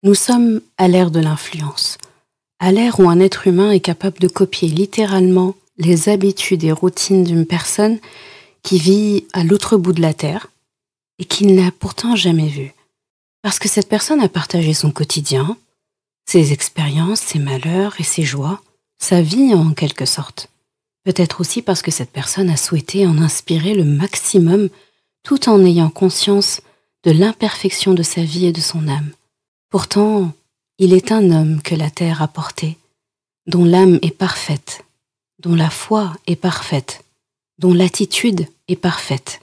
Nous sommes à l'ère de l'influence, à l'ère où un être humain est capable de copier littéralement les habitudes et routines d'une personne qui vit à l'autre bout de la terre et qu'il n'a pourtant jamais vue. Parce que cette personne a partagé son quotidien, ses expériences, ses malheurs et ses joies, sa vie en quelque sorte. Peut-être aussi parce que cette personne a souhaité en inspirer le maximum tout en ayant conscience de l'imperfection de sa vie et de son âme. Pourtant, il est un homme que la terre a porté, dont l'âme est parfaite, dont la foi est parfaite, dont l'attitude est parfaite,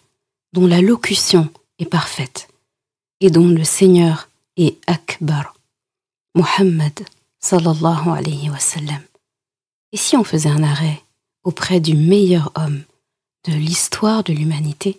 dont la locution est parfaite, et dont le Seigneur est Akbar, Muhammad sallallahu alayhi wa sallam. Et si on faisait un arrêt auprès du meilleur homme de l'histoire de l'humanité?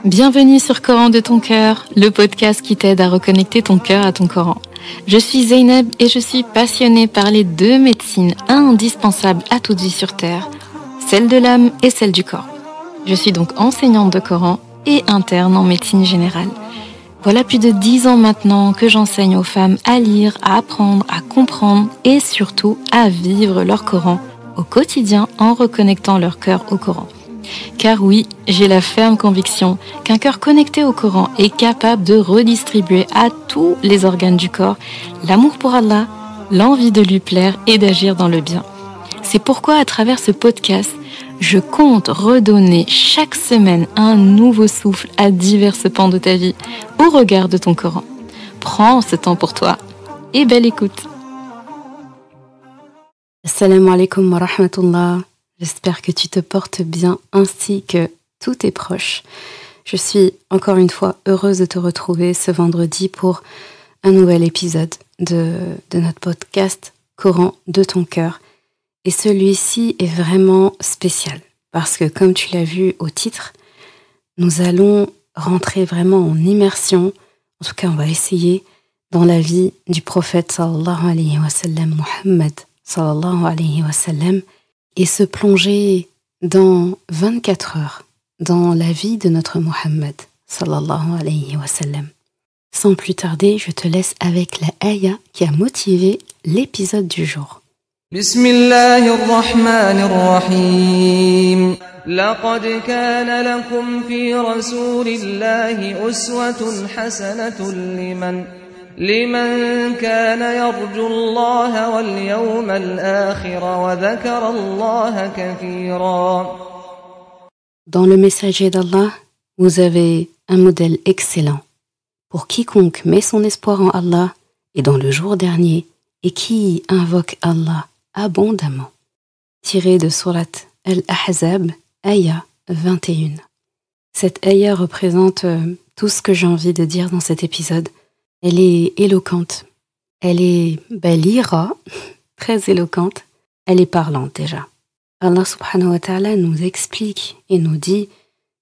Bienvenue sur Coran de ton cœur, le podcast qui t'aide à reconnecter ton cœur à ton Coran. Je suis Zeynep et je suis passionnée par les deux médecines indispensables à toute vie sur Terre, celle de l'âme et celle du corps. Je suis donc enseignante de Coran et interne en médecine générale. Voilà plus de 10 ans maintenant que j'enseigne aux femmes à lire, à apprendre, à comprendre et surtout à vivre leur Coran au quotidien en reconnectant leur cœur au Coran. Car oui, j'ai la ferme conviction qu'un cœur connecté au Coran est capable de redistribuer à tous les organes du corps l'amour pour Allah, l'envie de lui plaire et d'agir dans le bien. C'est pourquoi à travers ce podcast, je compte redonner chaque semaine un nouveau souffle à divers pans de ta vie au regard de ton Coran. Prends ce temps pour toi et belle écoute. Assalamu alaikum wa rahmatullah. J'espère que tu te portes bien ainsi que tous tes proches. Je suis encore une fois heureuse de te retrouver ce vendredi pour un nouvel épisode de notre podcast Coran de ton cœur. Et celui-ci est vraiment spécial parce que comme tu l'as vu au titre, nous allons rentrer vraiment en immersion, en tout cas on va essayer, dans la vie du prophète sallallahu alayhi wa sallam, Muhammad sallallahu alayhi wa sallam, et se plonger dans 24 heures dans la vie de notre Muhammad sallallahu alayhi wa sallam. Sans plus tarder, je te laisse avec la ayah qui a motivé l'épisode du jour. Bismillahirrahmanirrahim. Laqad kana lakum fi rasulillahi uswatun hasanatun liman kana yarju Allah wal yawmal akhir wa dhakara Allah kathira. Dans le messager d'Allah, vous avez un modèle excellent pour quiconque met son espoir en Allah et dans le jour dernier et qui invoque Allah abondamment. Tiré de Surat Al-Ahzab, ayah 21. Cette ayah représente tout ce que j'ai envie de dire dans cet épisode. Elle est éloquente, elle est balira, très éloquente, elle est parlante déjà. Allah subhanahu wa ta'ala nous explique et nous dit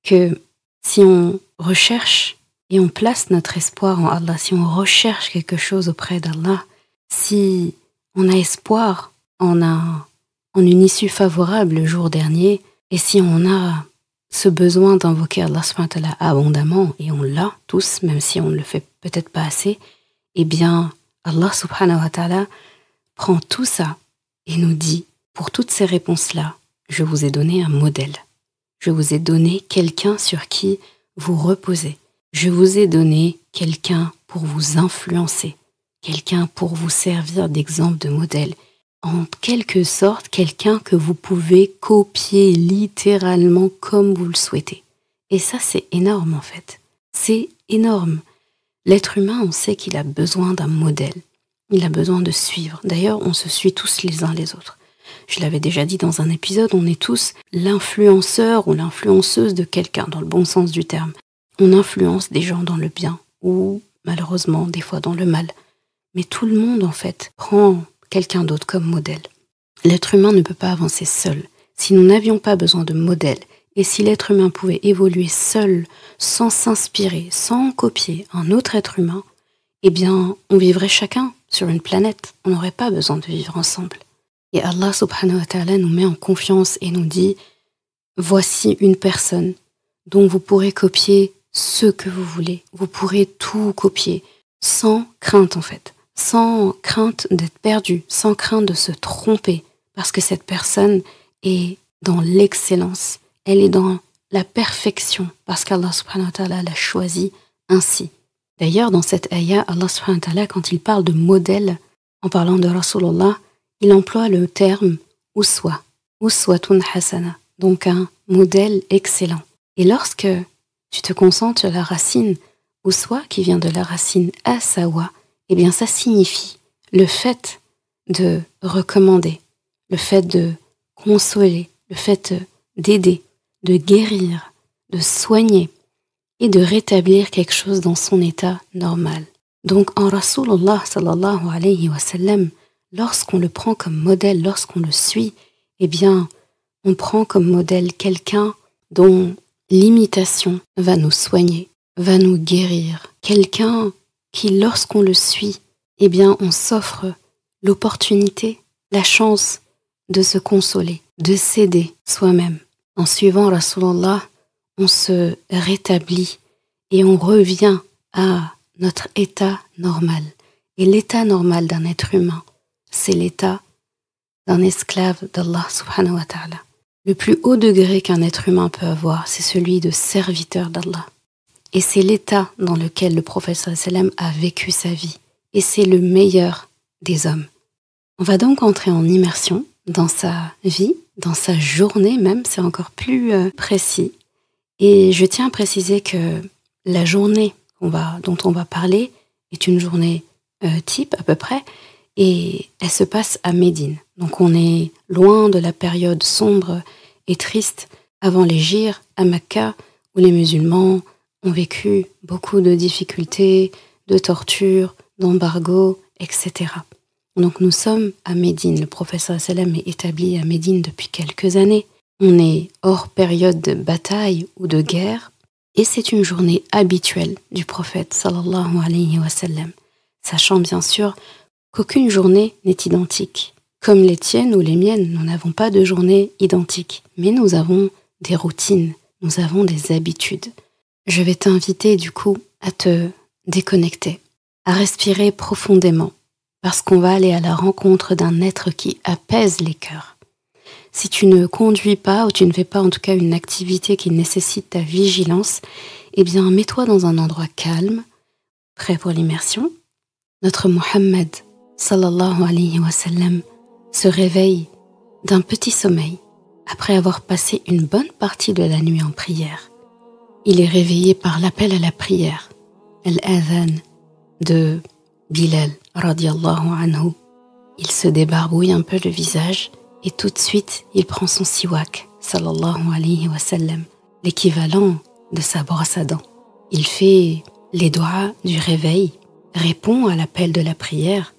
que si on recherche et on place notre espoir en Allah, si on recherche quelque chose auprès d'Allah, si on a espoir en une issue favorable le jour dernier, et si on a ce besoin d'invoquer Allah subhanahu wa ta'ala abondamment, et on l'a tous, même si on ne le fait peut-être pas assez, eh bien Allah subhanahu wa ta'ala prend tout ça et nous dit, pour toutes ces réponses-là, je vous ai donné un modèle. Je vous ai donné quelqu'un sur qui vous reposez. Je vous ai donné quelqu'un pour vous influencer, quelqu'un pour vous servir d'exemple, de modèle. En quelque sorte, quelqu'un que vous pouvez copier littéralement comme vous le souhaitez. Et ça, c'est énorme en fait. C'est énorme. L'être humain, on sait qu'il a besoin d'un modèle. Il a besoin de suivre. D'ailleurs, on se suit tous les uns les autres. Je l'avais déjà dit dans un épisode, on est tous l'influenceur ou l'influenceuse de quelqu'un, dans le bon sens du terme. On influence des gens dans le bien ou malheureusement des fois dans le mal. Mais tout le monde en fait prend quelqu'un d'autre comme modèle. L'être humain ne peut pas avancer seul. Si nous n'avions pas besoin de modèle Et si l'être humain pouvait évoluer seul, sans s'inspirer, sans copier un autre être humain, eh bien, on vivrait chacun sur une planète. On n'aurait pas besoin de vivre ensemble. Et Allah subhanahu wa ta'ala nous met en confiance et nous dit « Voici une personne dont vous pourrez copier ce que vous voulez. Vous pourrez tout copier, sans crainte en fait. Sans crainte d'être perdu, sans crainte de se tromper. Parce que cette personne est dans l'excellence. Elle est dans la perfection. Parce qu'Allah subhanahu wa ta'ala l'a choisi ainsi. D'ailleurs, dans cette ayah, Allah subhanahu wa ta'ala, quand il parle de modèle, en parlant de Rasulullah, il emploie le terme uswa, uswatun hasana, donc un modèle excellent. Et lorsque tu te concentres sur la racine uswa, qui vient de la racine asawa, eh bien ça signifie le fait de recommander, le fait de consoler, le fait d'aider, de guérir, de soigner et de rétablir quelque chose dans son état normal. Donc en Rasulullah sallallahu alayhi wa sallam, lorsqu'on le prend comme modèle, lorsqu'on le suit, eh bien, on prend comme modèle quelqu'un dont l'imitation va nous soigner, va nous guérir. Quelqu'un qui, lorsqu'on le suit, eh bien, on s'offre l'opportunité, la chance de se consoler, de s'aider soi-même. En suivant Rasulullah, on se rétablit et on revient à notre état normal. Et l'état normal d'un être humain, c'est l'état d'un esclave d'Allah subhanahu wa ta'ala. Le plus haut degré qu'un être humain peut avoir, c'est celui de serviteur d'Allah. Et c'est l'état dans lequel le prophète sallallahu alayhi wa sallam a vécu sa vie. Et c'est le meilleur des hommes. On va donc entrer en immersion dans sa vie, dans sa journée même, c'est encore plus précis. Et je tiens à préciser que la journée dont on va parler est une journée type à peu près, et elle se passe à Médine. Donc on est loin de la période sombre et triste avant l'hégire à Mecca, où les musulmans ont vécu beaucoup de difficultés, de tortures, d'embargos, etc. Donc nous sommes à Médine. Le prophète sallallahu alayhi wa sallam est établi à Médine depuis quelques années. On est hors période de bataille ou de guerre, et c'est une journée habituelle du prophète sallallahu alayhi wa sallam, sachant bien sûr qu'aucune journée n'est identique. Comme les tiennes ou les miennes, nous n'avons pas de journée identique, mais nous avons des routines, nous avons des habitudes. Je vais t'inviter du coup à te déconnecter, à respirer profondément, parce qu'on va aller à la rencontre d'un être qui apaise les cœurs. Si tu ne conduis pas ou tu ne fais pas en tout cas une activité qui nécessite ta vigilance, eh bien mets-toi dans un endroit calme, prêt pour l'immersion. Notre Muhammad sallallahu alayhi wa sallam se réveille d'un petit sommeil après avoir passé une bonne partie de la nuit en prière. Il est réveillé par l'appel à la prière, al-adhan de Bilal radiyallahu anhu. Il se débarbouille un peu le visage et tout de suite il prend son siwak sallallahu alayhi wa sallam, l'équivalent de sa brosse à dents. Il fait les doigts du réveil, répond à l'appel de la prière.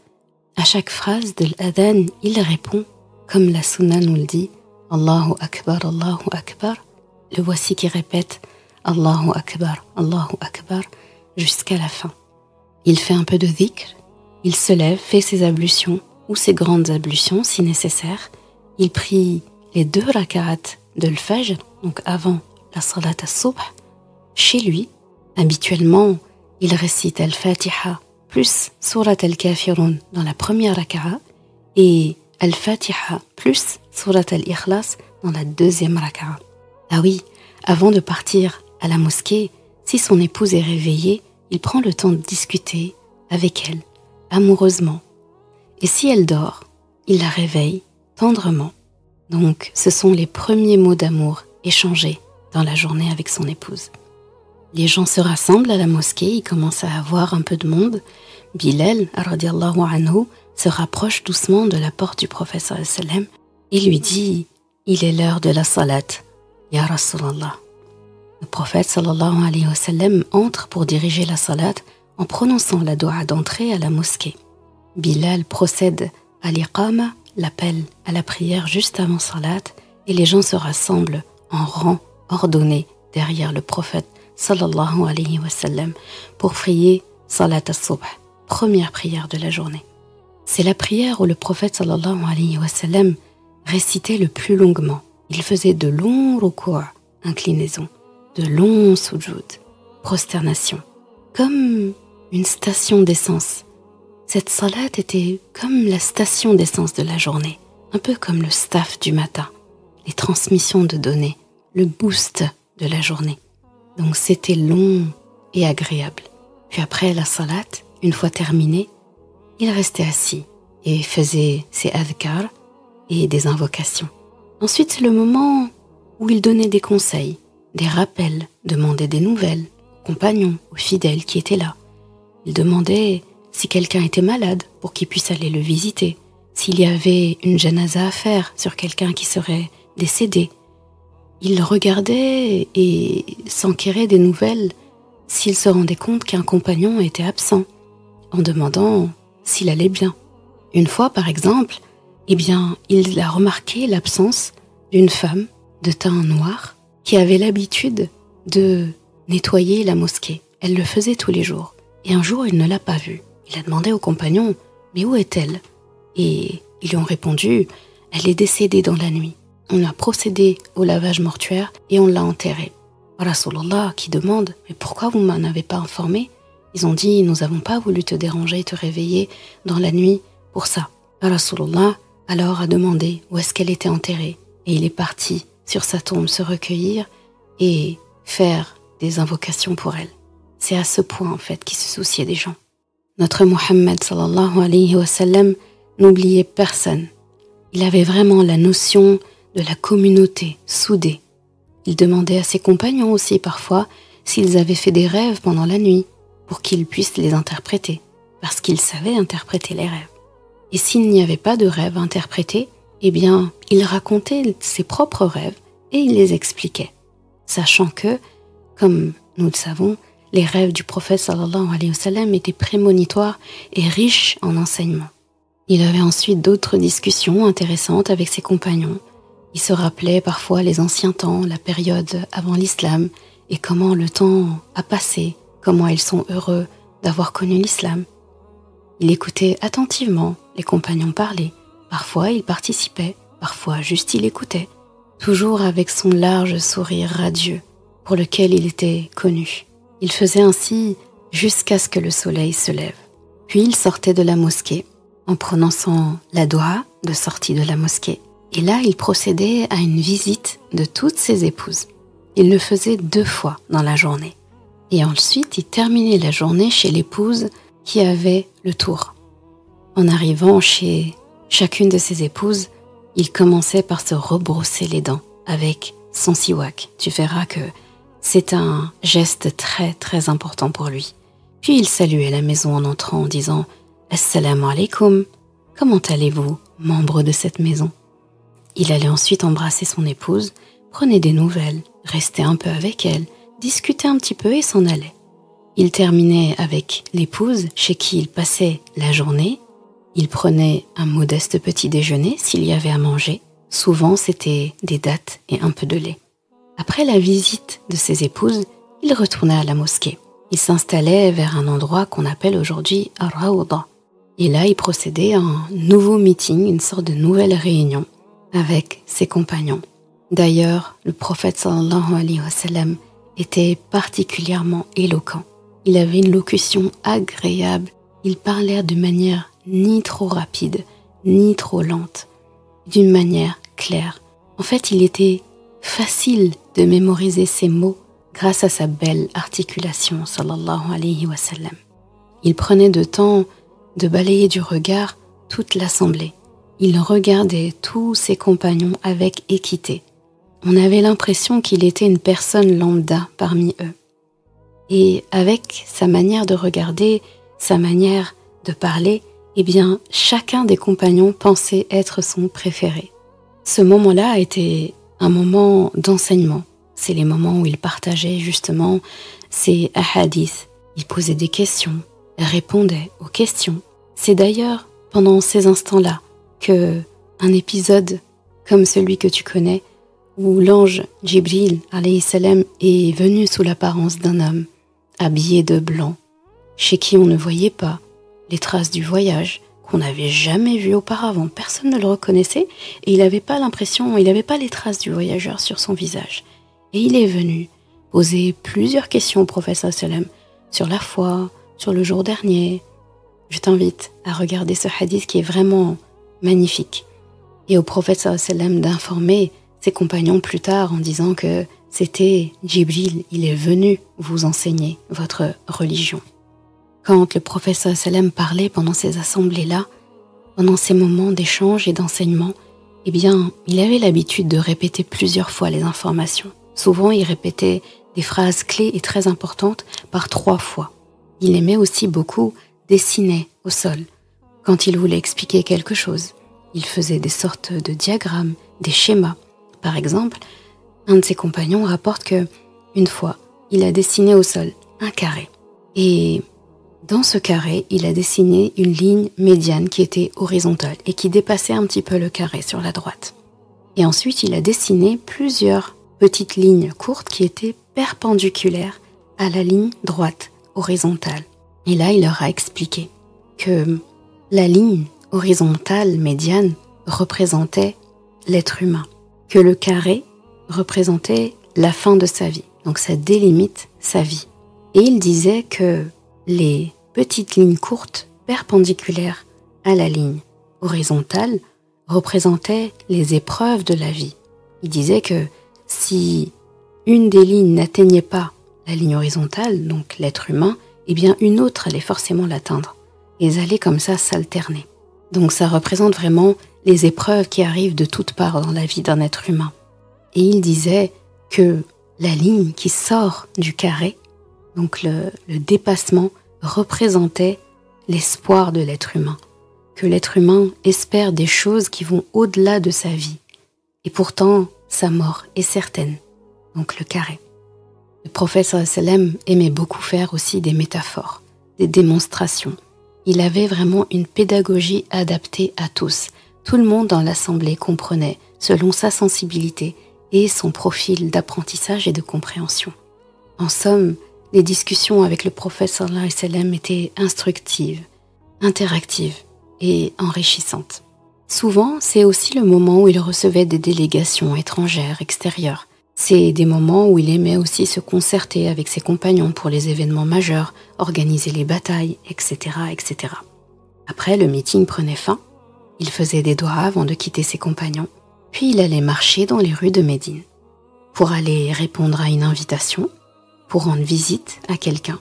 À chaque phrase de l'adhan, il répond, comme la sunna nous le dit, Allahu Akbar, le voici qui répète Allahu Akbar, jusqu'à la fin. Il fait un peu de dhikr, il se lève, fait ses ablutions, ou ses grandes ablutions si nécessaire. Il prie les 2 raka'at de l'fajr, donc avant la salat as-subh. Chez lui, habituellement, il récite al-Fatiha plus surat al-Kafirun dans la première raka'a et al-Fatiha plus surat al-Ikhlas dans la 2e raka'a. Ah oui, avant de partir à la mosquée, si son épouse est réveillée, il prend le temps de discuter avec elle, amoureusement. Et si elle dort, il la réveille tendrement. Donc, ce sont les premiers mots d'amour échangés dans la journée avec son épouse. Les gens se rassemblent à la mosquée, il commence à avoir un peu de monde. Bilal, radiyallahu anhu, se rapproche doucement de la porte du prophète sallallahu alayhi wa sallam et lui dit « Il est l'heure de la salat, ya Rasulallah ». Le prophète sallallahu alayhi wa sallam entre pour diriger la salat en prononçant la doua d'entrée à la mosquée. Bilal procède à l'iqama, l'appel à la prière juste avant salat, et les gens se rassemblent en rang ordonné derrière le prophète sallallahu alayhi wa sallam pour prier salat as-subh, première prière de la journée. C'est la prière où le prophète sallallahu alayhi wa sallam récitait le plus longuement. Il faisait de longs ruku', inclinaisons, de longs sujud, prosternations, comme une station d'essence. Cette salat était comme la station d'essence de la journée, un peu comme le staff du matin, les transmissions de données, le boost de la journée. Donc c'était long et agréable. Puis après la salat, une fois terminée, il restait assis et faisait ses adhkar et des invocations. Ensuite, c'est le moment où il donnait des conseils, des rappels, demandait des nouvelles aux compagnons, aux fidèles qui étaient là. Il demandait si quelqu'un était malade pour qu'il puisse aller le visiter, s'il y avait une janaza à faire sur quelqu'un qui serait décédé. Il regardait et s'enquérait des nouvelles s'il se rendait compte qu'un compagnon était absent, en demandant s'il allait bien. Une fois, par exemple, il a remarqué l'absence d'une femme de teint noir qui avait l'habitude de nettoyer la mosquée. Elle le faisait tous les jours. Et un jour, il ne l'a pas vue. Il a demandé aux compagnons « Mais où est-elle » Et ils lui ont répondu « Elle est décédée dans la nuit. On a procédé au lavage mortuaire et on l'a enterrée. » Rasulullah qui demande « Mais pourquoi vous m'en avez pas informé ?» Ils ont dit « Nous n'avons pas voulu te déranger et te réveiller dans la nuit pour ça. » Rasulullah alors a demandé où est-ce qu'elle était enterrée. Et il est parti sur sa tombe se recueillir et faire des invocations pour elle. C'est à ce point en fait qu'il se souciait des gens. Notre Muhammad sallallahu alayhi wa sallam n'oubliait personne. Il avait vraiment la notion de la communauté soudée. Il demandait à ses compagnons aussi parfois s'ils avaient fait des rêves pendant la nuit pour qu'ils puissent les interpréter, parce qu'il savait interpréter les rêves. Et s'il n'y avait pas de rêve interprété, il racontait ses propres rêves et il les expliquait, sachant que, comme nous le savons, les rêves du prophète sallallahu alayhi wa sallam étaient prémonitoires et riches en enseignements. Il avait ensuite d'autres discussions intéressantes avec ses compagnons. Il se rappelait parfois les anciens temps, la période avant l'islam et comment le temps a passé, comment ils sont heureux d'avoir connu l'islam. Il écoutait attentivement les compagnons parler. Parfois il participait, parfois juste il écoutait, toujours avec son large sourire radieux pour lequel il était connu. Il faisait ainsi jusqu'à ce que le soleil se lève. Puis il sortait de la mosquée en prononçant la doua de sortie de la mosquée. Et là, il procédait à une visite de toutes ses épouses. Il le faisait 2 fois dans la journée. Et ensuite, il terminait la journée chez l'épouse qui avait le tour. En arrivant chez chacune de ses épouses, il commençait par se rebrosser les dents avec son siwak. Tu verras que c'est un geste très très important pour lui. Puis il saluait la maison en entrant en disant « Assalamu alaikum, comment allez-vous, membre de cette maison ?» Il allait ensuite embrasser son épouse, prenait des nouvelles, restait un peu avec elle, discutait un petit peu et s'en allait. Il terminait avec l'épouse chez qui il passait la journée. Il prenait un modeste petit déjeuner s'il y avait à manger. Souvent c'était des dattes et un peu de lait. Après la visite de ses épouses, il retournait à la mosquée. Il s'installait vers un endroit qu'on appelle aujourd'hui Ar-Rawda. Et là, il procédait à un nouveau meeting, une sorte de nouvelle réunion avec ses compagnons. D'ailleurs, le prophète sallallahu alayhi wa sallam était particulièrement éloquent. Il avait une locution agréable. Il parlait de manière ni trop rapide, ni trop lente, d'une manière claire. En fait, il était facile de mémoriser ses mots grâce à sa belle articulation, sallallahu alayhi wa sallam. Il prenait le temps de balayer du regard toute l'assemblée. Il regardait tous ses compagnons avec équité. On avait l'impression qu'il était une personne lambda parmi eux. Et avec sa manière de regarder, sa manière de parler, chacun des compagnons pensait être son préféré. Ce moment-là a été un moment d'enseignement. C'est les moments où il partageait justement ses ahadiths. Il posait des questions, répondait aux questions. C'est d'ailleurs pendant ces instants-là que un épisode comme celui que tu connais, où l'ange Jibril alayhi salam est venu sous l'apparence d'un homme, habillé de blanc, chez qui on ne voyait pas les traces du voyage, qu'on n'avait jamais vu auparavant. Personne ne le reconnaissait et il n'avait pas les traces du voyageur sur son visage. Et il est venu poser plusieurs questions au prophète sallam sur la foi, sur le jour dernier. Je t'invite à regarder ce hadith qui est vraiment magnifique. Et au prophète sallam d'informer ses compagnons plus tard en disant que c'était Jibril, il est venu vous enseigner votre religion. Quand le prophète sallam parlait pendant ces assemblées-là, pendant ces moments d'échange et d'enseignement, eh bien, il avait l'habitude de répéter plusieurs fois les informations. Souvent, il répétait des phrases clés et très importantes par 3 fois. Il aimait aussi beaucoup dessiner au sol. Quand il voulait expliquer quelque chose, il faisait des sortes de diagrammes, des schémas. Par exemple, un de ses compagnons rapporte que, une fois, il a dessiné au sol un carré. Et dans ce carré, il a dessiné une ligne médiane qui était horizontale et qui dépassait un petit peu le carré sur la droite. Et ensuite, il a dessiné plusieurs petites lignes courtes qui étaient perpendiculaires à la ligne droite horizontale. Et là, il leur a expliqué que la ligne horizontale médiane représentait l'être humain, que le carré représentait la fin de sa vie, donc ça délimite sa vie. Et il disait que les petites lignes courtes perpendiculaires à la ligne horizontale représentaient les épreuves de la vie. Il disait que si une des lignes n'atteignait pas la ligne horizontale, donc l'être humain, eh bien une autre allait forcément l'atteindre. Et elles allaient comme ça s'alterner. Donc ça représente vraiment les épreuves qui arrivent de toutes parts dans la vie d'un être humain. Et il disait que la ligne qui sort du carré, donc le dépassement, représentait l'espoir de l'être humain. Que l'être humain espère des choses qui vont au-delà de sa vie. Et pourtant, sa mort est certaine. Donc le carré. Le prophète sallam aimait beaucoup faire aussi des métaphores, des démonstrations. Il avait vraiment une pédagogie adaptée à tous. Tout le monde dans l'assemblée comprenait, selon sa sensibilité et son profil d'apprentissage et de compréhension. En somme, les discussions avec le prophète sallallahu alayhi wa sallam étaient instructives, interactives et enrichissantes. Souvent, c'est aussi le moment où il recevait des délégations étrangères, extérieures. C'est des moments où il aimait aussi se concerter avec ses compagnons pour les événements majeurs, organiser les batailles, etc., etc. Après, le meeting prenait fin. Il faisait des doigts avant de quitter ses compagnons. Puis il allait marcher dans les rues de Médine pour aller répondre à une invitation, pour rendre visite à quelqu'un.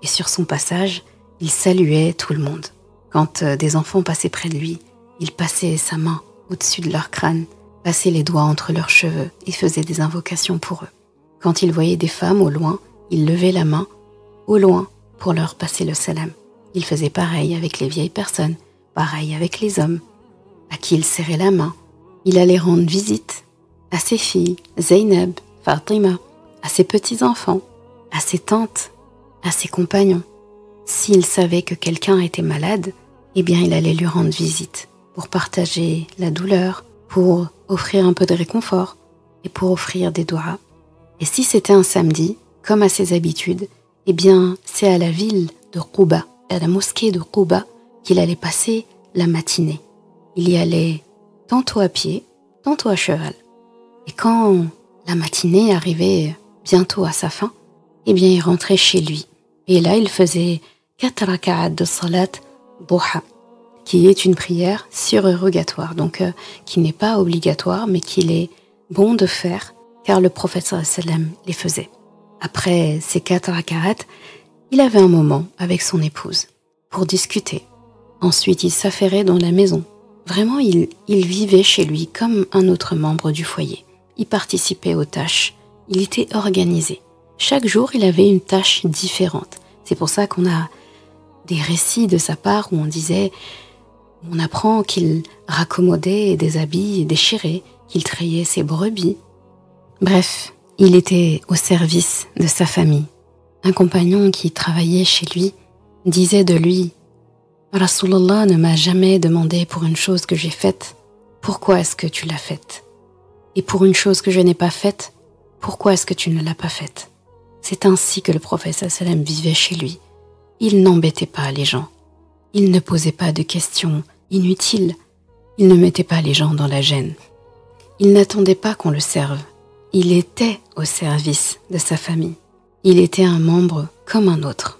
Et sur son passage, il saluait tout le monde. Quand des enfants passaient près de lui, il passait sa main au-dessus de leur crâne, passait les doigts entre leurs cheveux et faisait des invocations pour eux. Quand il voyait des femmes au loin, il levait la main au loin pour leur passer le salam. Il faisait pareil avec les vieilles personnes, pareil avec les hommes, à qui il serrait la main. Il allait rendre visite à ses filles, Zeynep, Fatima, à ses petits-enfants, à ses tantes, à ses compagnons. S'il savait que quelqu'un était malade, eh bien il allait lui rendre visite pour partager la douleur, pour offrir un peu de réconfort et pour offrir des doigts. Et si c'était un samedi, comme à ses habitudes, eh bien c'est à la ville de Quba, à la mosquée de Quba, qu'il allait passer la matinée. Il y allait tantôt à pied, tantôt à cheval. Et quand la matinée arrivait bientôt à sa fin, eh bien il rentrait chez lui. Et là il faisait 4 raka'at de salat duha, qui est une prière surérogatoire, donc qui n'est pas obligatoire, mais qu'il est bon de faire, car le prophète sallallahu alayhi wa sallam les faisait. Après ces 4 raka'at, il avait un moment avec son épouse pour discuter. Ensuite, il s'affairait dans la maison. Vraiment, il vivait chez lui comme un autre membre du foyer. Il participait aux tâches, il était organisé. Chaque jour, il avait une tâche différente. C'est pour ça qu'on a des récits de sa part où on apprend qu'il raccommodait des habits déchirés, qu'il trayait ses brebis. Bref, il était au service de sa famille. Un compagnon qui travaillait chez lui disait de lui « Rasulallah ne m'a jamais demandé pour une chose que j'ai faite. Pourquoi est-ce que tu l'as faite ?» Et pour une chose que je n'ai pas faite, pourquoi est-ce que tu ne l'as pas faite? C'est ainsi que le prophète sallam vivait chez lui. Il n'embêtait pas les gens. Il ne posait pas de questions inutiles. Il ne mettait pas les gens dans la gêne. Il n'attendait pas qu'on le serve. Il était au service de sa famille. Il était un membre comme un autre.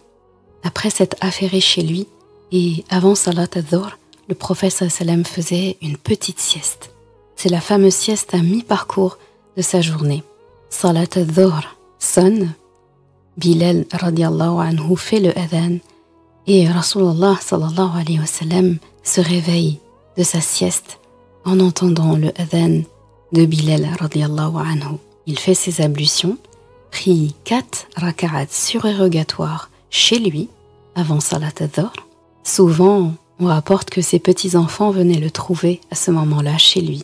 Après s'être affairé chez lui et avant Salat al-Dhuhr, le prophète sallam faisait une petite sieste. C'est la fameuse sieste à mi-parcours de sa journée. Salat al-Dhuhr sonne, Bilal radiallahu anhu fait le adhan et Rasulullah sallallahu alayhi wa sallam se réveille de sa sieste en entendant le adhan de Bilal radiallahu anhu. Il fait ses ablutions, prie 4 raka'at surérogatoires chez lui avant Salat al-Dhuhr. Souvent, on rapporte que ses petits-enfants venaient le trouver à ce moment-là chez lui.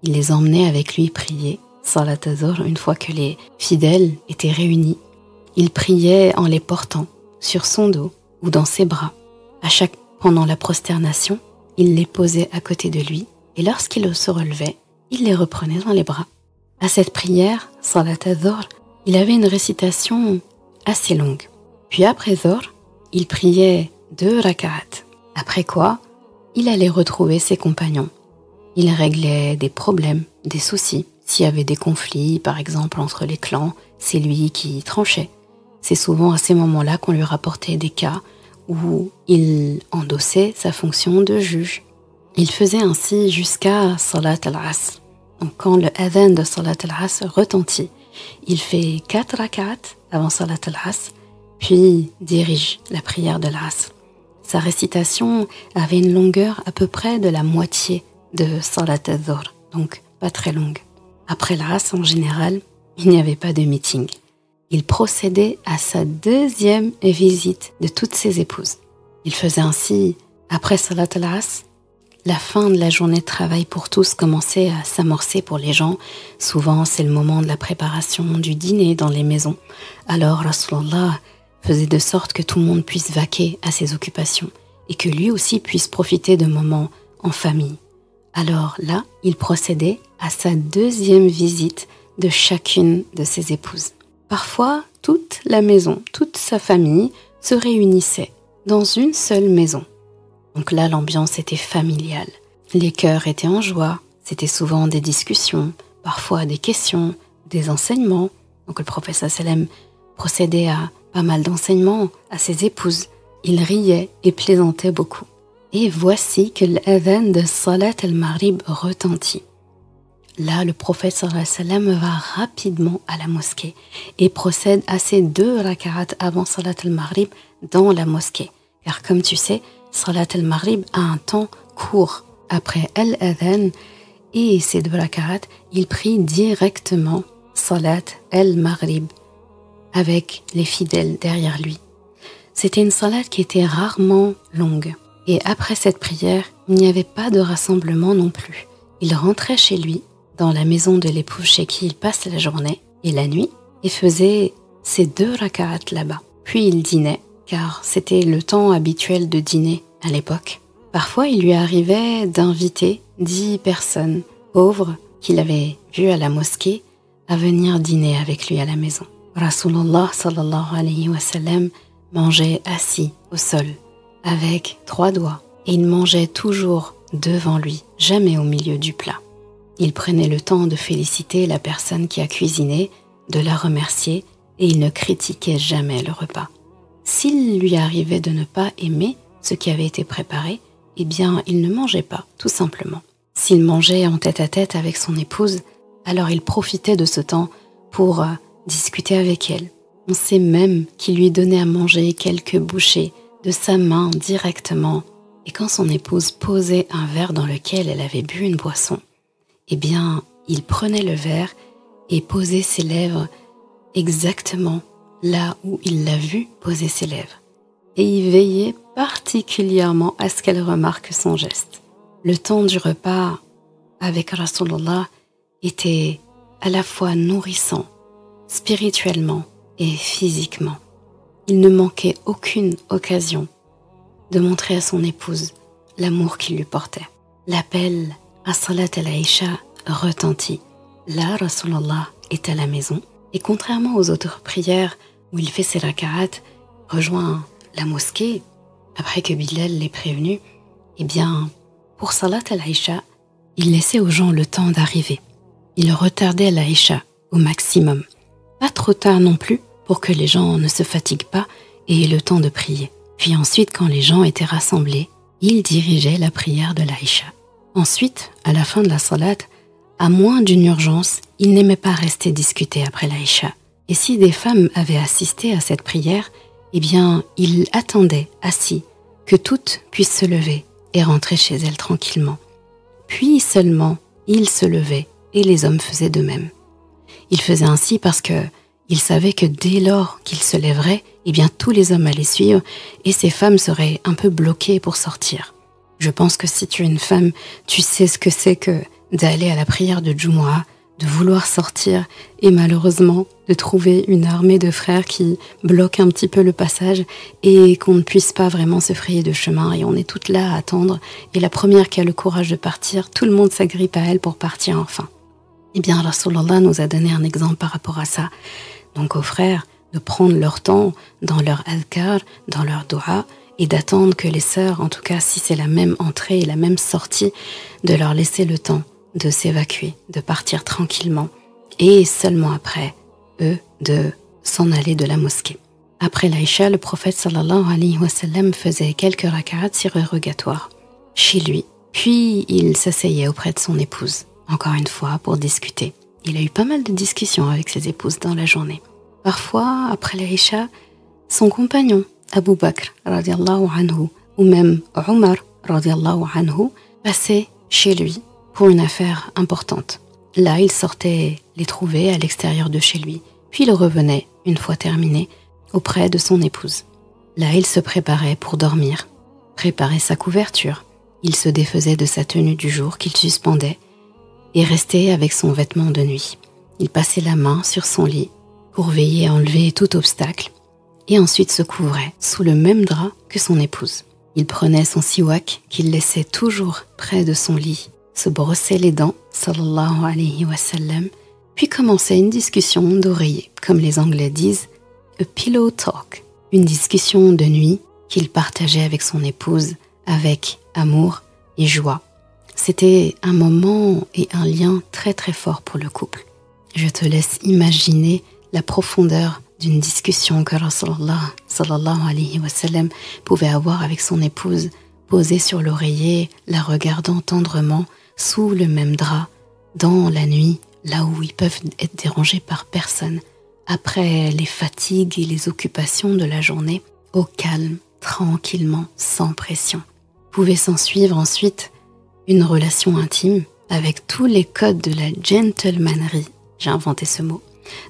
Il les emmenait avec lui prier Salat al-Dhuhr une fois que les fidèles étaient réunis. Il priait en les portant sur son dos ou dans ses bras. Pendant la prosternation, il les posait à côté de lui et lorsqu'il se relevait, il les reprenait dans les bras. À cette prière, Salat al-Dhuhr, il avait une récitation assez longue. Puis après Dhuhr, il priait 2 raka'at. Après quoi, il allait retrouver ses compagnons. Il réglait des problèmes, des soucis. S'il y avait des conflits, par exemple, entre les clans, c'est lui qui tranchait. C'est souvent à ces moments-là qu'on lui rapportait des cas où il endossait sa fonction de juge. Il faisait ainsi jusqu'à Salat al-Asr. Donc quand le adhan de Salat al-Asr retentit, il fait 4 rak'at avant Salat al-Asr, puis dirige la prière de l'Asr. Sa récitation avait une longueur à peu près de la moitié de Salat al-Dhuhr, donc pas très longue. Après l'Asr, en général, il n'y avait pas de meeting. Il procédait à sa 2e visite de toutes ses épouses. Il faisait ainsi, après Salat al-Asr, la fin de la journée de travail pour tous commençait à s'amorcer pour les gens. Souvent, c'est le moment de la préparation du dîner dans les maisons. Alors, Rasulullah faisait de sorte que tout le monde puisse vaquer à ses occupations et que lui aussi puisse profiter de moments en famille. Alors là, il procédait à sa 2e visite de chacune de ses épouses. Parfois, toute la maison, toute sa famille se réunissait dans une seule maison. Donc là, l'ambiance était familiale. Les cœurs étaient en joie. C'était souvent des discussions, parfois des questions, des enseignements. Donc le prophète sallam procédait à pas mal d'enseignements à ses épouses. Il riait et plaisantait beaucoup. Et voici que l'adhan de Salat al-Maghrib retentit. Là, le prophète sallam va rapidement à la mosquée et procède à ses 2 raka'at avant Salat al-Maghrib dans la mosquée. Car comme tu sais, Salat al-Maghrib a un temps court. Après al-adhan et ces 2 raka'at, il prie directement Salat al-Maghrib avec les fidèles derrière lui. C'était une salat qui était rarement longue. Et après cette prière, il n'y avait pas de rassemblement non plus. Il rentrait chez lui, dans la maison de l'épouse chez qui il passe la journée et la nuit, et faisait ses 2 raka'at là-bas. Puis il dînait, car c'était le temps habituel de dîner à l'époque. Parfois, il lui arrivait d'inviter 10 personnes pauvres qu'il avait vues à la mosquée à venir dîner avec lui à la maison. Rasulullah sallallahu alayhi wa sallam mangeait assis au sol, avec 3 doigts, et il mangeait toujours devant lui, jamais au milieu du plat. Il prenait le temps de féliciter la personne qui a cuisiné, de la remercier, et il ne critiquait jamais le repas. S'il lui arrivait de ne pas aimer ce qui avait été préparé, eh bien, il ne mangeait pas, tout simplement. S'il mangeait en tête-à-tête avec son épouse, alors il profitait de ce temps pour discuter avec elle. On sait même qu'il lui donnait à manger quelques bouchées de sa main directement. Et quand son épouse posait un verre dans lequel elle avait bu une boisson, eh bien, il prenait le verre et posait ses lèvres exactement là où il l'a vu poser ses lèvres. Et il veillait particulièrement à ce qu'elle remarque son geste. Le temps du repas avec Rasulullah était à la fois nourrissant, spirituellement et physiquement. Il ne manquait aucune occasion de montrer à son épouse l'amour qu'il lui portait. L'appel à Salat al-Aïcha retentit. Là, Rasulallah est à la maison et contrairement aux autres prières où il fait ses raka'at, rejoint la mosquée après que Bilal l'ait prévenu, eh bien, pour Salat al-Isha, il laissait aux gens le temps d'arriver. Il retardait l'Aïcha au maximum. Pas trop tard non plus pour que les gens ne se fatiguent pas et aient le temps de prier. Puis ensuite, quand les gens étaient rassemblés, il dirigeait la prière de l'Aïcha. Ensuite, à la fin de la salat, à moins d'une urgence, il n'aimait pas rester discuter après l'Aïcha. Et si des femmes avaient assisté à cette prière, eh bien, il attendait, assis, que toutes puissent se lever et rentrer chez elles tranquillement. Puis seulement, il se levait et les hommes faisaient de même. Il faisait ainsi parce que il savait que dès lors qu'il se lèverait, eh bien tous les hommes allaient suivre et ces femmes seraient un peu bloquées pour sortir. Je pense que si tu es une femme, tu sais ce que c'est que d'aller à la prière de Jumu'ah, de vouloir sortir et malheureusement de trouver une armée de frères qui bloquent un petit peu le passage et qu'on ne puisse pas vraiment se frayer de chemin et on est toutes là à attendre et la première qui a le courage de partir, tout le monde s'agrippe à elle pour partir enfin. Eh bien, Rasulallah nous a donné un exemple par rapport à ça. Donc aux frères, de prendre leur temps dans leur adhkar, dans leur dua, et d'attendre que les sœurs, en tout cas si c'est la même entrée et la même sortie, de leur laisser le temps de s'évacuer, de partir tranquillement, et seulement après, eux, de s'en aller de la mosquée. Après l'Aïcha, le prophète sallallahu alayhi wa sallam faisait quelques raka'at surérogatoires chez lui, puis il s'asseyait auprès de son épouse, encore une fois, pour discuter. Il a eu pas mal de discussions avec ses épouses dans la journée. Parfois, après l'Aïcha, son compagnon, Abu Bakr, radiallahu anhu, ou même Omar, radiallahu anhu, passait chez lui pour une affaire importante. Là, il sortait les trouver à l'extérieur de chez lui, puis il revenait, une fois terminé, auprès de son épouse. Là, il se préparait pour dormir, préparait sa couverture. Il se défaisait de sa tenue du jour qu'il suspendait et restait avec son vêtement de nuit. Il passait la main sur son lit pour veiller à enlever tout obstacle et ensuite se couvrait sous le même drap que son épouse. Il prenait son siwak qu'il laissait toujours près de son lit, se brossait les dents, sallallahu alayhi wa sallam, puis commençait une discussion d'oreiller, comme les Anglais disent, a pillow talk, une discussion de nuit qu'il partageait avec son épouse, avec amour et joie. C'était un moment et un lien très très fort pour le couple. Je te laisse imaginer la profondeur d'une discussion que Rasulullah sallallahu alayhi wa sallam pouvait avoir avec son épouse, posée sur l'oreiller, la regardant tendrement, sous le même drap, dans la nuit, là où ils peuvent être dérangés par personne, après les fatigues et les occupations de la journée, au calme, tranquillement, sans pression. Pouvait s'en suivre ensuite une relation intime avec tous les codes de la gentlemanerie, j'ai inventé ce mot,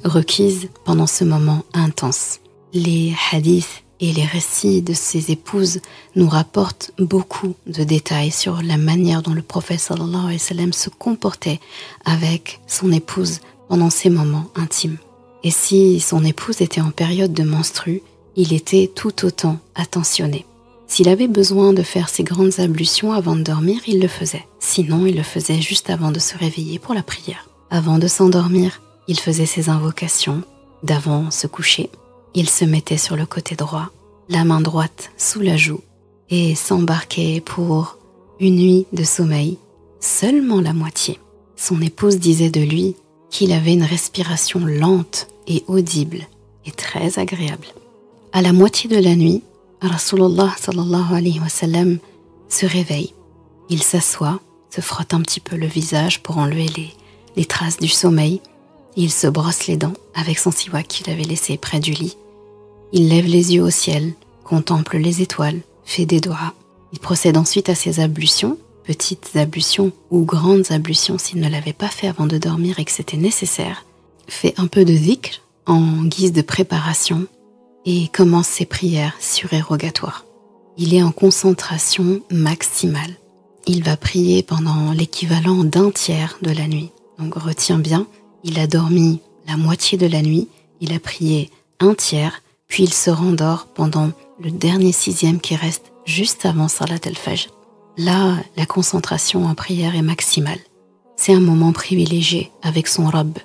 requise pendant ce moment intense. Les hadiths et les récits de ses épouses nous rapportent beaucoup de détails sur la manière dont le prophète sallallahu alayhi wa sallam se comportait avec son épouse pendant ces moments intimes. Et si son épouse était en période de menstru, il était tout autant attentionné. S'il avait besoin de faire ses grandes ablutions avant de dormir, il le faisait. Sinon, il le faisait juste avant de se réveiller pour la prière. Avant de s'endormir, il faisait ses invocations. D'avant se coucher, il se mettait sur le côté droit, la main droite sous la joue, et s'embarquait pour une nuit de sommeil, seulement la moitié. Son épouse disait de lui qu'il avait une respiration lente et audible et très agréable. À la moitié de la nuit, Rasulullah sallallahu alayhi wa sallam se réveille. Il s'assoit, se frotte un petit peu le visage pour enlever les traces du sommeil. Il se brosse les dents avec son siwak qu'il avait laissé près du lit. Il lève les yeux au ciel, contemple les étoiles, fait des doigts. Il procède ensuite à ses ablutions, petites ablutions ou grandes ablutions s'il ne l'avait pas fait avant de dormir et que c'était nécessaire. Fait un peu de dhikr en guise de préparation et commence ses prières surérogatoires. Il est en concentration maximale. Il va prier pendant l'équivalent d'un tiers de la nuit. Donc retiens bien, il a dormi la moitié de la nuit, il a prié un tiers, puis il se rendort pendant le dernier sixième qui reste juste avant Salat al-Fajr. Là, la concentration en prière est maximale. c'est un moment privilégié avec son Rabb.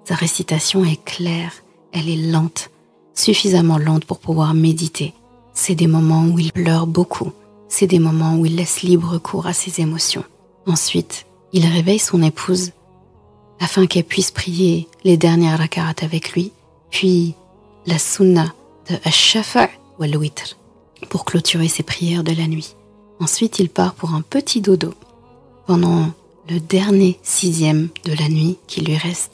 Sa récitation est claire, elle est lente, suffisamment lente pour pouvoir méditer. C'est des moments où il pleure beaucoup, c'est des moments où il laisse libre cours à ses émotions. Ensuite, il réveille son épouse afin qu'elle puisse prier les dernières rak'at avec lui, puis la sunna de Ash-Shafa' wal Witr pour clôturer ses prières de la nuit. Ensuite, il part pour un petit dodo. Pendant le dernier 6e de la nuit qui lui reste,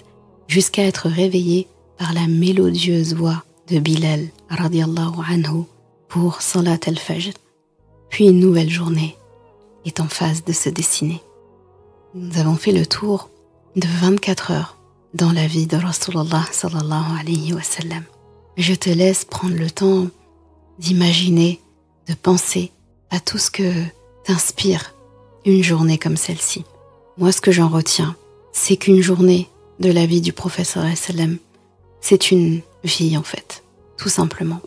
jusqu'à être réveillé par la mélodieuse voix de Bilal radiyallahu anhu pour Salat al-Fajr. Puis une nouvelle journée est en phase de se dessiner. Nous avons fait le tour de 24 heures dans la vie de Rasulullah sallallahu alayhi wa sallam. Je te laisse prendre le temps d'imaginer, de penser à tout ce que t'inspire une journée comme celle-ci. Moi, ce que j'en retiens, c'est qu'une journée de la vie du prophète sallallahu alayhi wa sallam, c'est une vie en fait, tout simplement.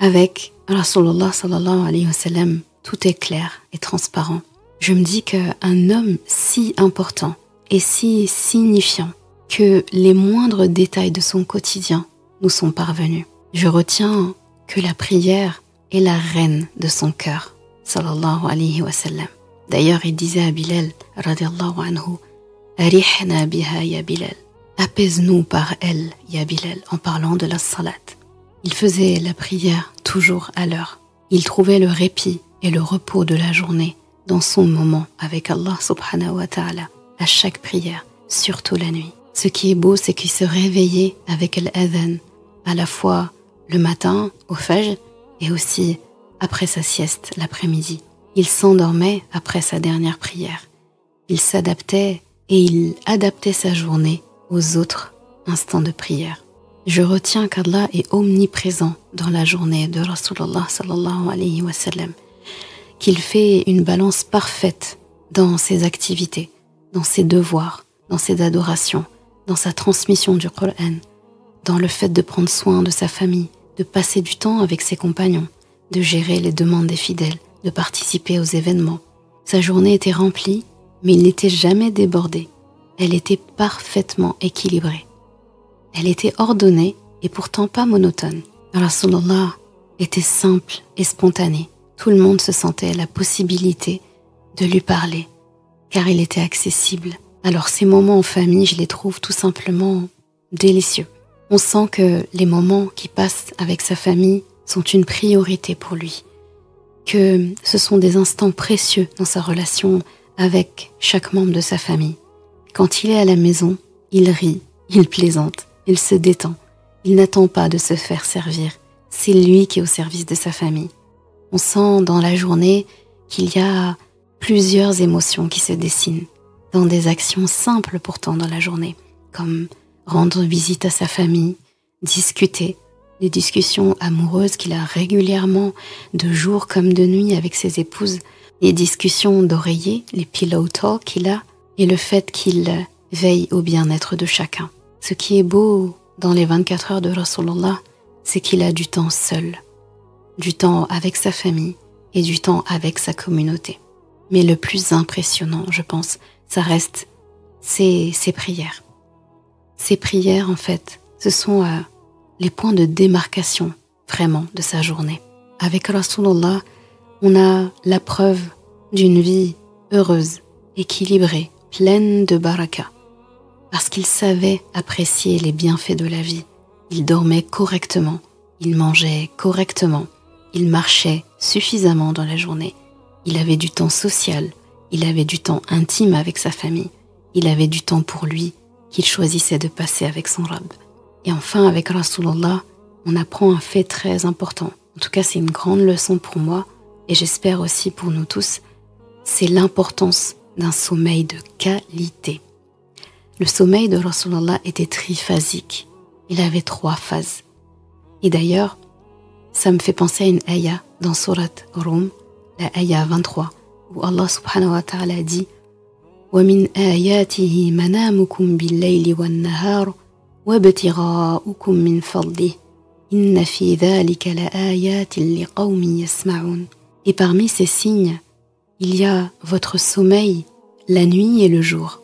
Avec Rasulullah sallallahu alayhi wa sallam, tout est clair et transparent. Je me dis qu'un homme si important et si signifiant que les moindres détails de son quotidien nous sont parvenus. Je retiens que la prière est la reine de son cœur, sallallahu alayhi wa sallam. D'ailleurs, il disait à Bilal, radiyallahu anhu, « Arihna biha ya Bilal » « Apaise-nous par elle, ya Bilal » en parlant de la salat. Il faisait la prière toujours à l'heure. Il trouvait le répit et le repos de la journée dans son moment avec Allah subhanahu wa ta'ala, à chaque prière, surtout la nuit. Ce qui est beau, c'est qu'il se réveillait avec l'adhan, à la fois le matin, au fajr, et aussi après sa sieste, l'après-midi. Il s'endormait après sa dernière prière. Il s'adaptait et il adaptait sa journée aux autres instants de prière. Je retiens qu'Allah est omniprésent dans la journée de Rasulullah sallallahu alayhi wa sallam, qu'il fait une balance parfaite dans ses activités, dans ses devoirs, dans ses adorations, dans sa transmission du Coran, dans le fait de prendre soin de sa famille, de passer du temps avec ses compagnons, de gérer les demandes des fidèles, de participer aux événements. Sa journée était remplie, mais il n'était jamais débordé. Elle était parfaitement équilibrée. Elle était ordonnée et pourtant pas monotone. Rasulullah était simple et spontané. Tout le monde se sentait la possibilité de lui parler, car il était accessible. Alors ces moments en famille, je les trouve tout simplement délicieux. On sent que les moments qu'il passe avec sa famille sont une priorité pour lui, que ce sont des instants précieux dans sa relation avec chaque membre de sa famille. Quand il est à la maison, il rit, il plaisante, il se détend. Il n'attend pas de se faire servir. C'est lui qui est au service de sa famille. On sent dans la journée qu'il y a plusieurs émotions qui se dessinent, dans des actions simples pourtant dans la journée, comme rendre visite à sa famille, discuter, des discussions amoureuses qu'il a régulièrement, de jour comme de nuit avec ses épouses, les discussions d'oreiller, les pillow talk qu'il a, et le fait qu'il veille au bien-être de chacun. Ce qui est beau dans les 24 heures de Rasulullah, c'est qu'il a du temps seul, du temps avec sa famille et du temps avec sa communauté. Mais le plus impressionnant, je pense, ça reste ses prières. Ces prières, en fait, ce sont les points de démarcation, vraiment, de sa journée. Avec Rasulullah, on a la preuve d'une vie heureuse, équilibrée, pleine de baraka, parce qu'il savait apprécier les bienfaits de la vie. Il dormait correctement, il mangeait correctement, il marchait suffisamment dans la journée. Il avait du temps social, il avait du temps intime avec sa famille, il avait du temps pour lui qu'il choisissait de passer avec son Rabb. Et enfin, avec Rasulullah, on apprend un fait très important. En tout cas, c'est une grande leçon pour moi, et j'espère aussi pour nous tous, c'est l'importance d'un sommeil de qualité. Le sommeil de Rasulullah était triphasique. Il avait 3 phases. Et d'ailleurs, ça me fait penser à une ayah dans Surat Rum, la ayah 23, où Allah subhanahu wa ta'ala dit « وَمِنْ آيَاتِهِ مَنَامُكُمْ بِاللَّيْلِ وَالنَّهَارِ وَابْتِغَاؤُكُمْ مِنْ فَضْلِهِ إِنَّ فِي ذَلِكَ لَآيَاتٍ لِقَوْمٍ يَسْمَعُونَ » Et parmi ces signes, il y a votre sommeil la nuit et le jour,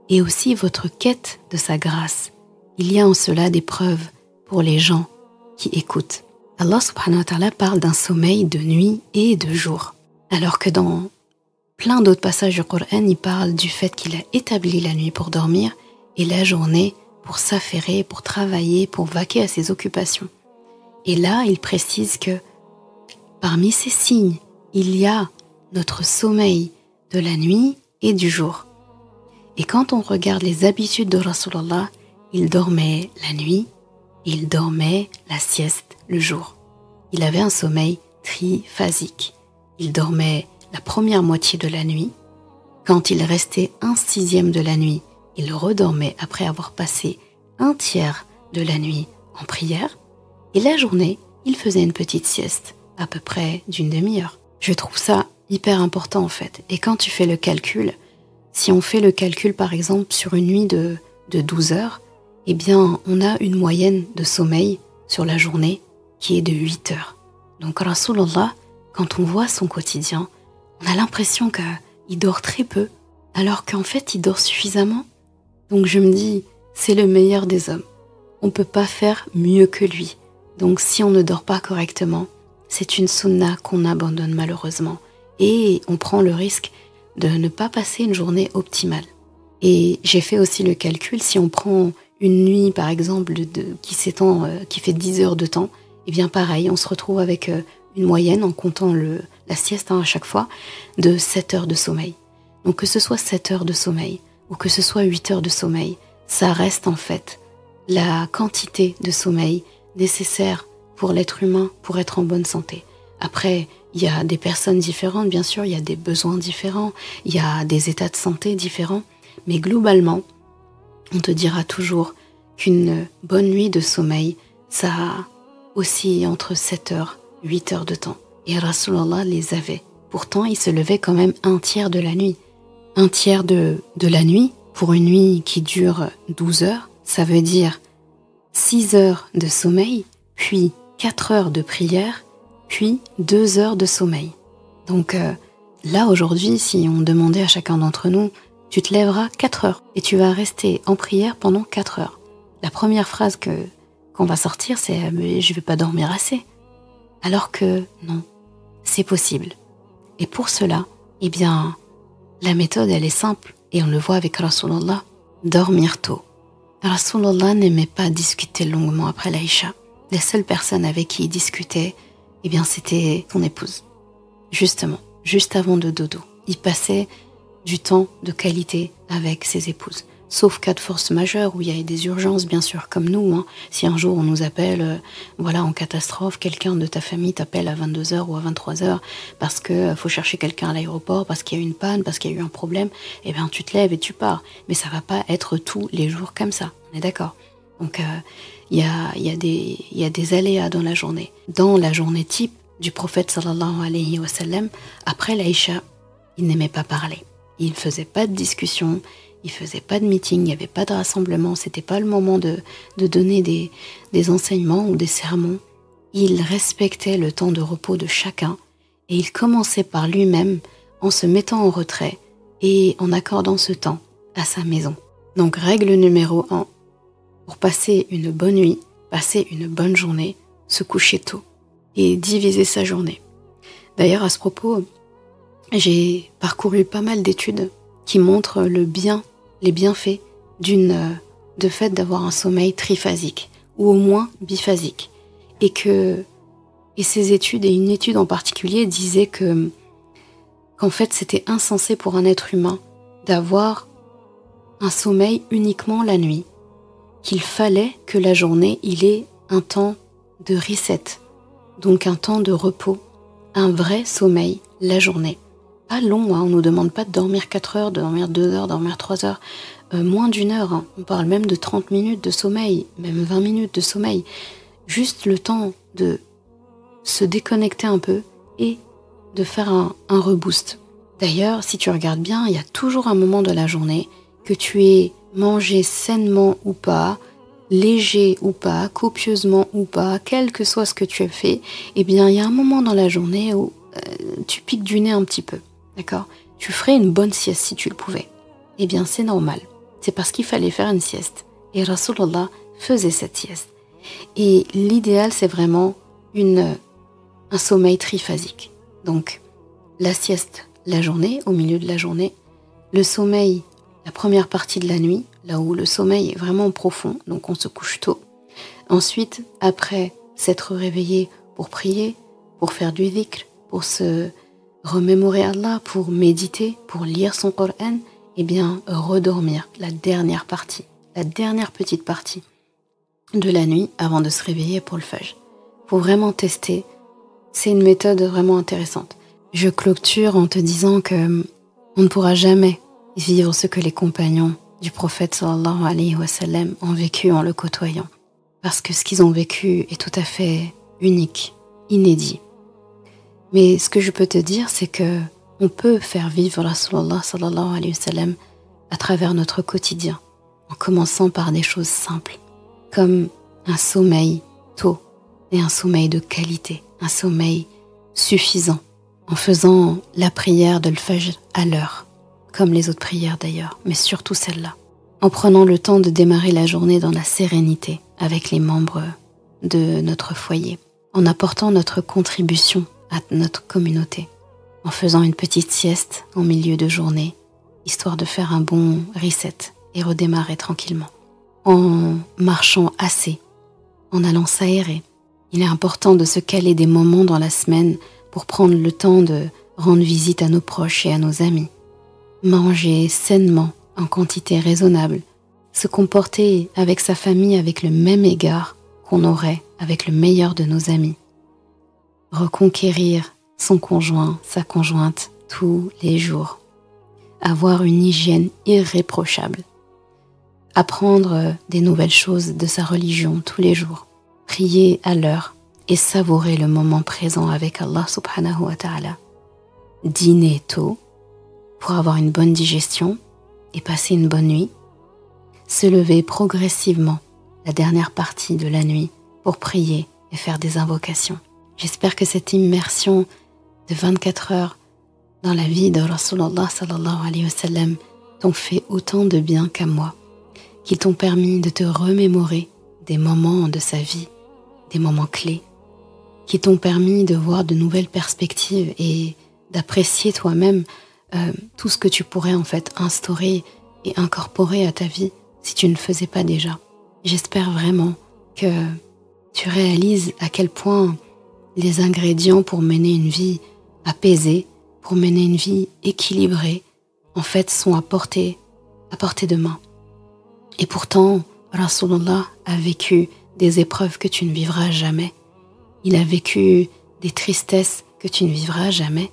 et aussi votre quête de sa grâce. Il y a en cela des preuves pour les gens qui écoutent. Allah subhanahu wa ta'ala parle d'un sommeil de nuit et de jour, alors que dans plein d'autres passages du Coran, il parle du fait qu'il a établi la nuit pour dormir et la journée pour s'affairer, pour travailler, pour vaquer à ses occupations. Et là, il précise que parmi ces signes, il y a notre sommeil de la nuit et du jour. Et quand on regarde les habitudes de Rasulallah, il dormait la nuit, il dormait la sieste le jour. Il avait un sommeil triphasique. Il dormait la première moitié de la nuit. Quand il restait 1/6 de la nuit, il redormait après avoir passé 1/3 de la nuit en prière. Et la journée, il faisait une petite sieste, à peu près d'une demi-heure. Je trouve ça hyper important en fait. Et quand tu fais le calcul, si on fait le calcul par exemple sur une nuit de 12 heures, eh bien on a une moyenne de sommeil sur la journée qui est de 8 heures. Donc Rasulallah, quand on voit son quotidien, on a l'impression qu'il dort très peu, alors qu'en fait il dort suffisamment. Donc je me dis, c'est le meilleur des hommes. On ne peut pas faire mieux que lui. Donc si on ne dort pas correctement, c'est une sunna qu'on abandonne malheureusement. Et on prend le risque de ne pas passer une journée optimale. Et j'ai fait aussi le calcul, si on prend une nuit par exemple qui s'étend, qui fait 10 heures de temps, et bien pareil, on se retrouve avec une moyenne, en comptant la sieste à chaque fois, de 7 heures de sommeil. Donc que ce soit 7 heures de sommeil ou que ce soit 8 heures de sommeil, ça reste en fait la quantité de sommeil nécessaire pour l'être humain pour être en bonne santé. Après, il y a des personnes différentes, bien sûr, il y a des besoins différents, il y a des états de santé différents, mais globalement, on te dira toujours qu'une bonne nuit de sommeil, ça oscille entre 7 heures, 8 heures de temps. Et Rasulallah les avait. Pourtant, il se levait quand même 1/3 de la nuit. 1/3 de la nuit, pour une nuit qui dure 12 heures, ça veut dire 6 heures de sommeil, puis 4 heures de prière, puis 2 heures de sommeil. Donc là, aujourd'hui, si on demandait à chacun d'entre nous, tu te lèveras 4 heures et tu vas rester en prière pendant 4 heures. La première phrase qu'on va sortir, c'est « mais je ne vais pas dormir assez ». Alors que non, c'est possible. Et pour cela, eh bien, la méthode, elle est simple, et on le voit avec Rasulallah, dormir tôt. Rasulallah n'aimait pas discuter longuement après l'Aïcha. Les seules personnes avec qui il discutait, eh bien, c'était son épouse. Justement, juste avant de dodo. Il passait du temps de qualité avec ses épouses. Sauf cas de force majeure où il y a des urgences, bien sûr, comme nous. Hein. Si un jour on nous appelle, voilà, en catastrophe, quelqu'un de ta famille t'appelle à 22h ou à 23h parce qu'il faut chercher quelqu'un à l'aéroport, parce qu'il y a eu une panne, parce qu'il y a eu un problème, eh bien tu te lèves et tu pars. Mais ça va pas être tous les jours comme ça, on est d'accord. Donc il y a des aléas dans la journée. Dans la journée type du prophète sallallahu alayhi wa sallam, après l'Aïcha, il n'aimait pas parler. Il ne faisait pas de discussion, il faisait pas de meeting, il n'y avait pas de rassemblement, c'était pas le moment de donner des enseignements ou des sermons. Il respectait le temps de repos de chacun et il commençait par lui-même en se mettant en retrait et en accordant ce temps à sa maison. Donc règle numéro 1, pour passer une bonne nuit, passer une bonne journée, se coucher tôt et diviser sa journée. D'ailleurs à ce propos, j'ai parcouru pas mal d'études qui montrent les bienfaits de fait d'avoir un sommeil triphasique ou au moins biphasique. Et ces études, et une étude en particulier, disait qu'en fait c'était insensé pour un être humain d'avoir un sommeil uniquement la nuit, qu'il fallait que la journée il ait un temps de reset, donc un temps de repos, un vrai sommeil la journée. Pas long, hein, on ne nous demande pas de dormir 4 heures, de dormir 2 heures, dormir 3 heures, moins d'1 heure, hein. On parle même de 30 minutes de sommeil, même 20 minutes de sommeil. Juste le temps de se déconnecter un peu et de faire un reboost. D'ailleurs, si tu regardes bien, il y a toujours un moment de la journée, que tu aies mangé sainement ou pas, léger ou pas, copieusement ou pas, quel que soit ce que tu as fait, eh bien il y a un moment dans la journée où tu piques du nez un petit peu. D'accord ? Tu ferais une bonne sieste si tu le pouvais. Eh bien, c'est normal. c'est parce qu'il fallait faire une sieste. Et Rasulullah faisait cette sieste. Et l'idéal, c'est vraiment un sommeil triphasique. Donc, la sieste la journée, au milieu de la journée, le sommeil, la première partie de la nuit, là où le sommeil est vraiment profond, donc on se couche tôt. Ensuite, après s'être réveillé pour prier, pour faire du dhikr, pour se remémorer Allah, pour méditer, pour lire son Coran, eh bien, redormir la dernière petite partie de la nuit avant de se réveiller pour le Fajr. Pour vraiment tester, c'est une méthode vraiment intéressante. Je clôture en te disant que on ne pourra jamais vivre ce que les compagnons du prophète sallallahu alayhi wa sallam ont vécu en le côtoyant. Parce que ce qu'ils ont vécu est tout à fait unique, inédit. Mais ce que je peux te dire, c'est que on peut faire vivre Rasulullah sallallahu alayhi wa sallam à travers notre quotidien, en commençant par des choses simples, comme un sommeil tôt et un sommeil de qualité, un sommeil suffisant, en faisant la prière de l'Fajr à l'heure, comme les autres prières d'ailleurs, mais surtout celle-là, en prenant le temps de démarrer la journée dans la sérénité avec les membres de notre foyer, en apportant notre contribution à notre communauté, en faisant une petite sieste en milieu de journée, histoire de faire un bon reset et redémarrer tranquillement, en marchant assez, en allant s'aérer. Il est important de se caler des moments dans la semaine pour prendre le temps de rendre visite à nos proches et à nos amis, manger sainement en quantité raisonnable, se comporter avec sa famille avec le même égard qu'on aurait avec le meilleur de nos amis, reconquérir son conjoint, sa conjointe tous les jours, avoir une hygiène irréprochable, apprendre des nouvelles choses de sa religion tous les jours, prier à l'heure et savourer le moment présent avec Allah subhanahu wa ta'ala, dîner tôt pour avoir une bonne digestion et passer une bonne nuit, se lever progressivement la dernière partie de la nuit pour prier et faire des invocations. J'espère que cette immersion de 24 heures dans la vie de Rasulullah sallallahu alayhi wa sallam t'ont fait autant de bien qu'à moi, qu'ils t'ont permis de te remémorer des moments de sa vie, des moments clés, qui t'ont permis de voir de nouvelles perspectives et d'apprécier toi-même tout ce que tu pourrais en fait instaurer et incorporer à ta vie si tu ne le faisais pas déjà. J'espère vraiment que tu réalises à quel point les ingrédients pour mener une vie apaisée, pour mener une vie équilibrée, en fait sont à portée de main. Et pourtant, Rasulullah a vécu des épreuves que tu ne vivras jamais. Il a vécu des tristesses que tu ne vivras jamais.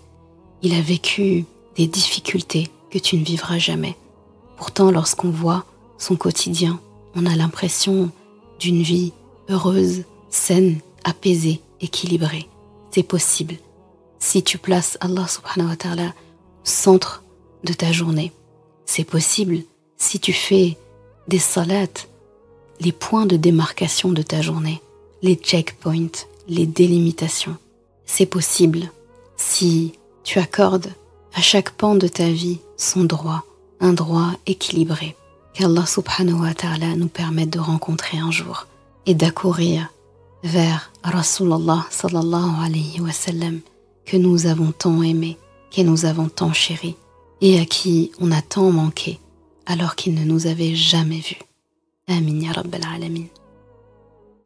Il a vécu des difficultés que tu ne vivras jamais. Pourtant, lorsqu'on voit son quotidien, on a l'impression d'une vie heureuse, saine, apaisée, équilibrée. C'est possible si tu places Allah subhanahu wa ta'ala au centre de ta journée. C'est possible si tu fais des salats, les points de démarcation de ta journée, les checkpoints, les délimitations. C'est possible si tu accordes à chaque pan de ta vie son droit, un droit équilibré, qu'Allah subhanahu wa ta'ala nous permette de rencontrer un jour et d'accourir vers Rasulullah sallallahu alayhi wa sallam que nous avons tant aimé, que nous avons tant chéri et à qui on a tant manqué alors qu'il ne nous avait jamais vus. Amin ya Rabbal Alamin.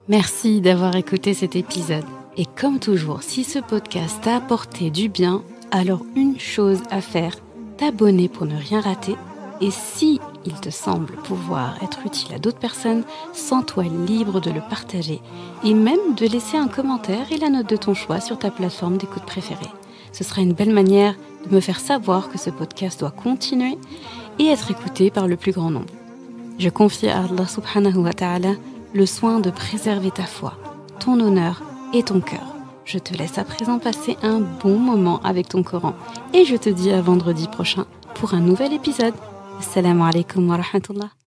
Merci d'avoir écouté cet épisode. Et comme toujours, si ce podcast t'a apporté du bien, alors une chose à faire, t'abonner pour ne rien rater. Et si il te semble pouvoir être utile à d'autres personnes, sens-toi libre de le partager et même de laisser un commentaire et la note de ton choix sur ta plateforme d'écoute préférée. Ce sera une belle manière de me faire savoir que ce podcast doit continuer et être écouté par le plus grand nombre. Je confie à Allah subhanahu wa ta'ala le soin de préserver ta foi, ton honneur et ton cœur. Je te laisse à présent passer un bon moment avec ton Coran et je te dis à vendredi prochain pour un nouvel épisode. Assalamu alaikum wa rahmatullah.